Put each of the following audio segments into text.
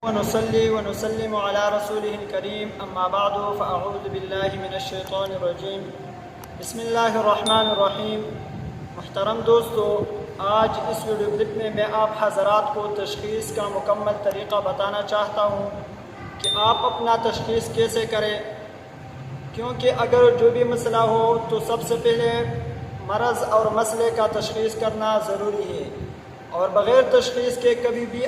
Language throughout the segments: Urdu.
ونصلي ونسلم على رسوله الكريم اما بعد فاعوذ بالله من الشیطان الرجیم بسم اللہ الرحمن الرحیم۔ محترم دوستو، آج اس ویڈیو کلپ میں آپ حضرات کو تشخیص کا مکمل طریقہ بتانا چاہتا ہوں کہ آپ اپنا تشخیص کیسے کریں، کیونکہ اگر جو بھی مسئلہ ہو تو سب سے پہلے مرض اور مسئلے کا تشخیص کرنا ضروری ہے، اور بغیر تشخیص کے کبھی بھی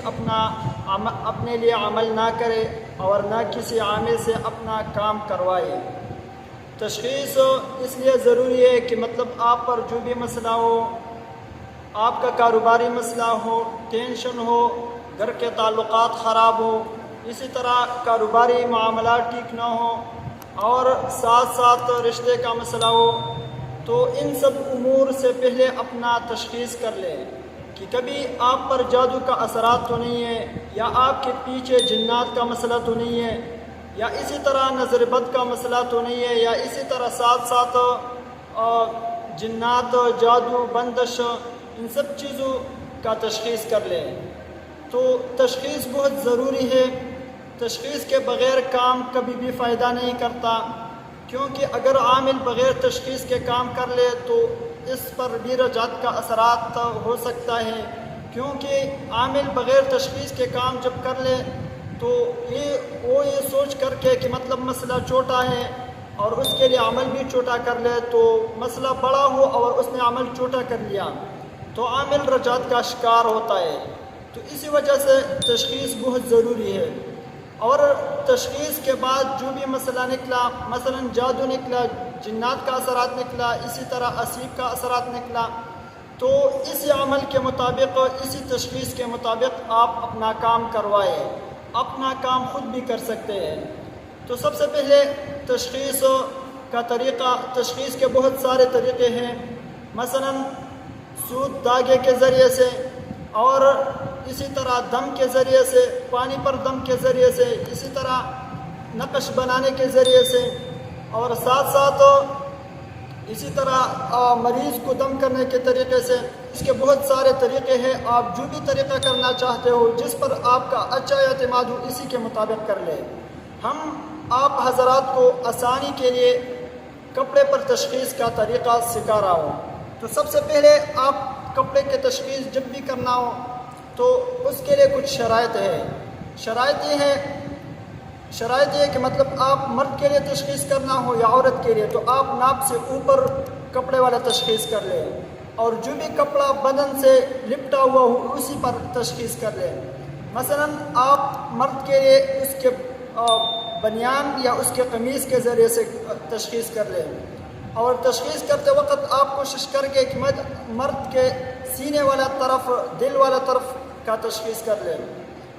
اپنے لیے عمل نہ کرے اور نہ کسی عامل سے اپنا کام کروائے۔ تشخیص اس لیے ضروری ہے کہ آپ پر جو بھی مسئلہ ہو، آپ کا کاروباری مسئلہ ہو، ٹینشن ہو، گھر کے تعلقات خراب ہو، اسی طرح کاروباری معاملات ٹھیک نہ ہو، اور ساتھ ساتھ رشتے کا مسئلہ ہو، تو ان سب امور سے پہلے اپنا تشخیص کر لیں کہ کبھی آپ پر جادو کا اثرات تو نہیں ہے، یا آپ کے پیچھے جنات کا مسئلہ تو نہیں ہے، یا اسی طرح نظر بد کا مسئلہ تو نہیں ہے، یا اسی طرح ساتھ ساتھ جنات، جادو، بندش، ان سب چیزوں کا تشخیص کر لیں۔ تو تشخیص بہت ضروری ہے۔ تشخیص کے بغیر کام کبھی بھی فائدہ نہیں کرتا، کیونکہ اگر عامل بغیر تشخیص کے کام کر لے تو اس پر بھی رجعت کا اثرات ہو سکتا ہے، کیونکہ عامل بغیر تشخیص کے کام جب کر لے تو وہ یہ سوچ کر کے کہ مسئلہ چھوٹا ہے اور اس کے لیے عمل بھی چھوٹا کر لے، تو مسئلہ بڑا ہو اور اس نے عمل چھوٹا کر لیا تو عامل رجعت کا شکار ہوتا ہے۔ تو اسی وجہ سے تشخیص بہت ضروری ہے، اور تشخیص کے بعد جو بھی مسئلہ نکلا، مثلا جادو نکلا، جنات کا اثرات نکلا، اسی طرح اسیب کا اثرات نکلا، تو اسی عمل کے مطابق، اسی تشخیص کے مطابق آپ اپنا کام کروائے، اپنا کام خود بھی کر سکتے ہیں۔ تو سب سے پہلے تشخیص کا طریقہ، تشخیص کے بہت سارے طریقے ہیں، مثلا سوت داغے کے ذریعے سے، اور اسی طرح دم کے ذریعے سے، پانی پر دم کے ذریعے سے، اسی طرح نقش بنانے کے ذریعے سے، اور ساتھ ساتھ اسی طرح مریض کو دم کرنے کے طریقے سے۔ اس کے بہت سارے طریقے ہیں، آپ جو بھی طریقہ کرنا چاہتے ہو، جس پر آپ کا اچھا اعتماد ہو، اسی کے مطابق کر لیں۔ ہم آپ حضرات کو آسانی کے لیے کپڑے پر تشخیص کا طریقہ سکھا رہا ہوں۔ تو سب سے پہلے آپ کپڑے کے تشخیص جب بھی کرنا ہو تو اس کے لیے کچھ شرائط ہے۔ شرائط یہ ہے کہ آپ مرد کے لیے تشخیص کرنا ہو یا عورت کے لیے، تو آپ ناپ سے اوپر کپڑے والا تشخیص کر لیں، اور جو بھی کپڑا بدن سے لپٹا ہوا ہو اسی پر تشخیص کر لیں۔ مثلا آپ مرد کے لیے اس کے بنیان یا اس کے قمیص کے ذریعے سے تشخیص کر لیں، اور تشخیص کرتے وقت آپ کوشش کر کے کہ مرد کے سینے والا طرف، دل والا طرف کا تشخیص کر لیں،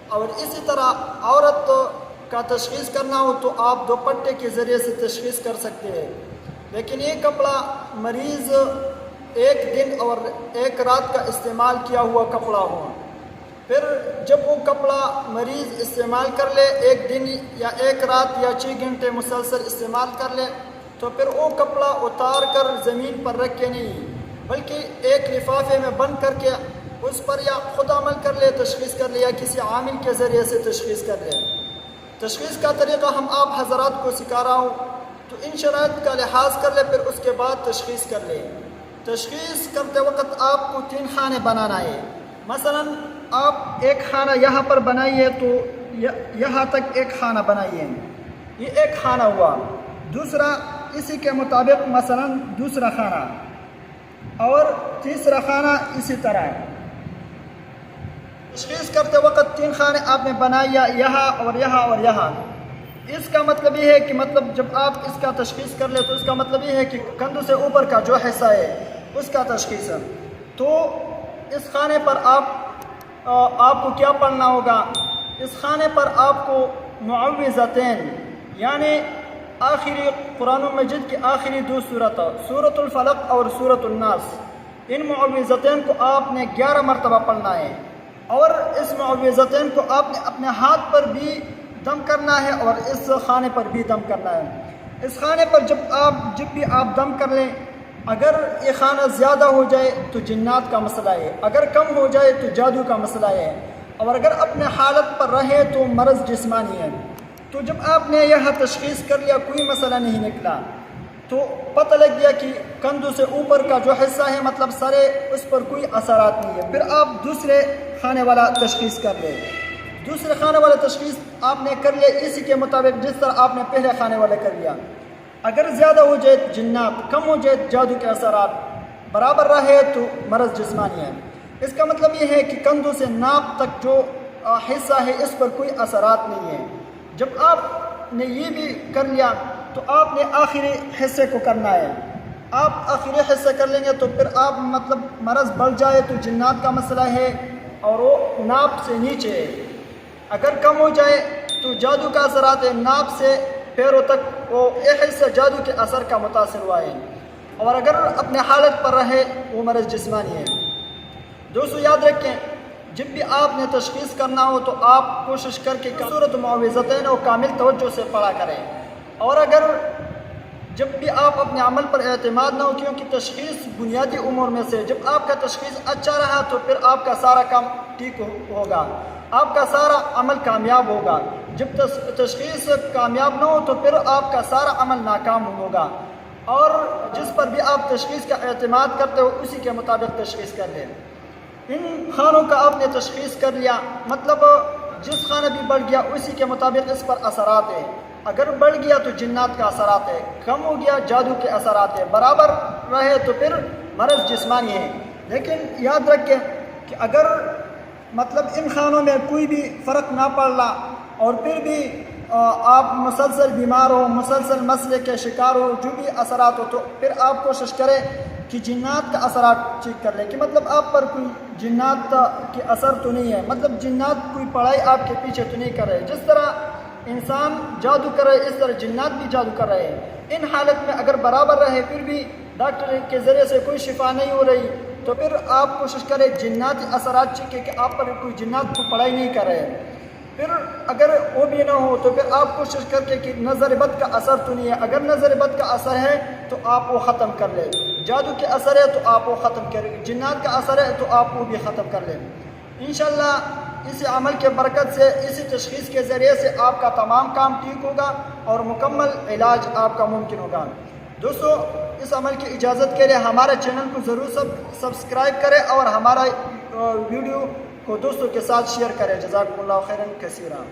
اور اسی طرح عورت کا تشخیص کرنا ہو تو آپ دوپٹے کے ذریعے سے تشخیص کر سکتے ہیں۔ لیکن یہ کپڑا مریض ایک دن اور ایک رات کا استعمال کیا ہوا کپڑا ہو، پھر جب وہ کپڑا مریض استعمال کر لے، ایک دن یا ایک رات یا 6 گھنٹے مسلسل استعمال کر لے، تو پھر وہ کپڑا اتار کر زمین پر رکھ کے نہیں، بلکہ ایک لفافے میں بند کر کے اس پر یا خود عمل کر لے، تشخیص کر لے، یا کسی عامل کے ذریعے سے تشخیص کر لے۔ تشخیص کا طریقہ ہم آپ حضرات کو سکھا رہا ہوں، تو ان شرائط کا لحاظ کر لے، پھر اس کے بعد تشخیص کر لے۔ تشخیص کرتے وقت آپ کو 3 خانے بنانا ہے۔ مثلا آپ ایک خانہ یہاں پر بنائیے، تو یہاں تک ایک خانہ بنائیے، یہ ایک خانہ ہوا۔ دوسرا اسی کے مطابق مثلا دوسرا خانہ، اور تیسرا خانہ اسی طرح۔ تشخیص کرتے وقت 3 خانے آپ نے بنائے، یہاں اور یہاں اور یہاں۔ اس کا مطلب یہ ہے کہ جب آپ اس کا تشخیص کر لیں تو اس کا مطلب یہ ہے کہ کندھوں سے اوپر کا جو حصہ ہے اس کا تشخیص ہے۔ تو اس خانے پر آپ کو کیا پڑھنا ہوگا؟ اس خانے پر آپ کو معوذتین، یعنی آخری قرآن مجید کی آخری 2 صورت، سورۃ الفلق اور سورۃ الناس، ان معوذتین کو آپ نے 11 مرتبہ پڑھنا ہے، اور اس معوذتین کو آپ نے اپنے ہاتھ پر بھی دم کرنا ہے اور اس خانے پر بھی دم کرنا ہے۔ اس خانے پر جب بھی آپ دم کر لیں، اگر یہ خانہ زیادہ ہو جائے تو جنات کا مسئلہ ہے، اگر کم ہو جائے تو جادو کا مسئلہ ہے، اور اگر اپنے حالت پر رہے تو مرض جسمانی ہے۔ تو جب آپ نے یہ تشخیص کر لیا کوئی مسئلہ نہیں نکلا، تو پتہ لگ گیا کہ کندھوں سے اوپر کا جو حصہ ہے مطلب سر ہے اس پر کوئی اثرات نہیں ہے، پھر آپ دوسرے خانے والا تشخیص کر لیں۔ دوسرے خانے والا تشخیص آپ نے کر لیا اسی کے مطابق جس طرح آپ نے پہلے خانے والا کر لیا۔ اگر زیادہ ہو جائے جنات، کم ہو جائے جادو کے اثرات، برابر رہے تو مرض جسمانی ہے۔ اس کا مطلب یہ ہے کہ کندھوں سے ناپ تک جو حصہ ہے اس پر کوئی اثرات نہیں ہے۔ جب آپ نے یہ بھی کر لیا تو آپ نے آخری حصے کو کرنا ہے۔ آپ آخری حصہ کر لیں گے تو پھر آپ مطلب مرض بڑھ جائے تو جنات کا مسئلہ ہے اور وہ ناپ سے نیچے ہے۔ اگر کم ہو جائے تو جادو کا اثرات ہے، ناپ سے پیروں تک وہ ایک حصہ جادو کے اثر کا متاثر ہوا ہے، اور اگر اپنے حالت پر رہے وہ مرض جسمانی ہے۔ دوستو یاد رکھیں، جب بھی آپ نے تشخیص کرنا ہو تو آپ کوشش کر کے سورۃ معوذتین اور کامل توجہ سے پڑھا کریں، اور اگر جب بھی آپ اپنے عمل پر اعتماد نہ ہو، کیونکہ تشخیص بنیادی امور میں سے، جب آپ کا تشخیص اچھا رہا تو پھر آپ کا سارا کام ٹھیک ہوگا، آپ کا سارا عمل کامیاب ہوگا۔ جب تشخیص کامیاب نہ ہو تو پھر آپ کا سارا عمل ناکام ہوگا، اور جس پر بھی آپ تشخیص کا اعتماد کرتے ہو اسی کے مطابق تشخیص کر لیں۔ ان خانوں کا آپ نے تشخیص کر لیا، مطلب جس خانہ بھی بڑھ گیا اسی کے مطابق اس پر اثرات ہیں۔ اگر بڑھ گیا تو جنات کا اثرات ہے، کم ہو گیا جادو کے اثرات ہے، برابر رہے تو پھر مرض جسمانی ہے۔ لیکن یاد رکھیں کہ اگر مطلب ان خانوں میں کوئی بھی فرق نہ پڑ رہا اور پھر بھی آپ مسلسل بیمار ہو، مسلسل مسئلے کے شکار ہو، جو بھی اثرات ہو، تو پھر آپ کوشش کریں کہ جنات کا اثرات چیک کر لیں، کہ مطلب آپ پر کوئی جنات کے اثر تو نہیں ہے، مطلب جنات کوئی پڑھائی آپ کے پیچھے تو نہیں کر رہے۔ جس طرح انسان جادو کر رہے اس طرح جنات بھی جادو کر رہے ہیں۔ ان حالت میں اگر برابر رہے پھر بھی ڈاکٹر کے ذریعے سے کوئی شفا نہیں ہو رہی تو پھر آپ کوشش کریں جناتی اثرات چیکیں کہ آپ پر کوئی جنات کو پڑھائی نہیں کر رہے ہیں۔ پھر اگر وہ بھی نہ ہو تو پھر آپ کوشش کر کے کہ نظر بد کا اثر تو نہیں ہے، اگر نظر بد کا اثر ہے تو آپ وہ ختم کر لیں، جادو کے اثر ہے تو آپ وہ ختم کریں، جنات کا اثر ہے تو آپ وہ بھی ختم کر لیں۔ انشاءاللہ اس عمل کے برکت سے، اسی تشخیص کے ذریعے سے آپ کا تمام کام ٹھیک ہوگا اور مکمل علاج آپ کا ممکن ہوگا۔ دوستو اس عمل کی اجازت کے لیے ہمارے چینل کو ضرور سبسکرائب کریں اور ہمارا ویڈیو کو دوستوں کے ساتھ شیئر کریں۔ جزاکم اللہ خیرا کثیرا۔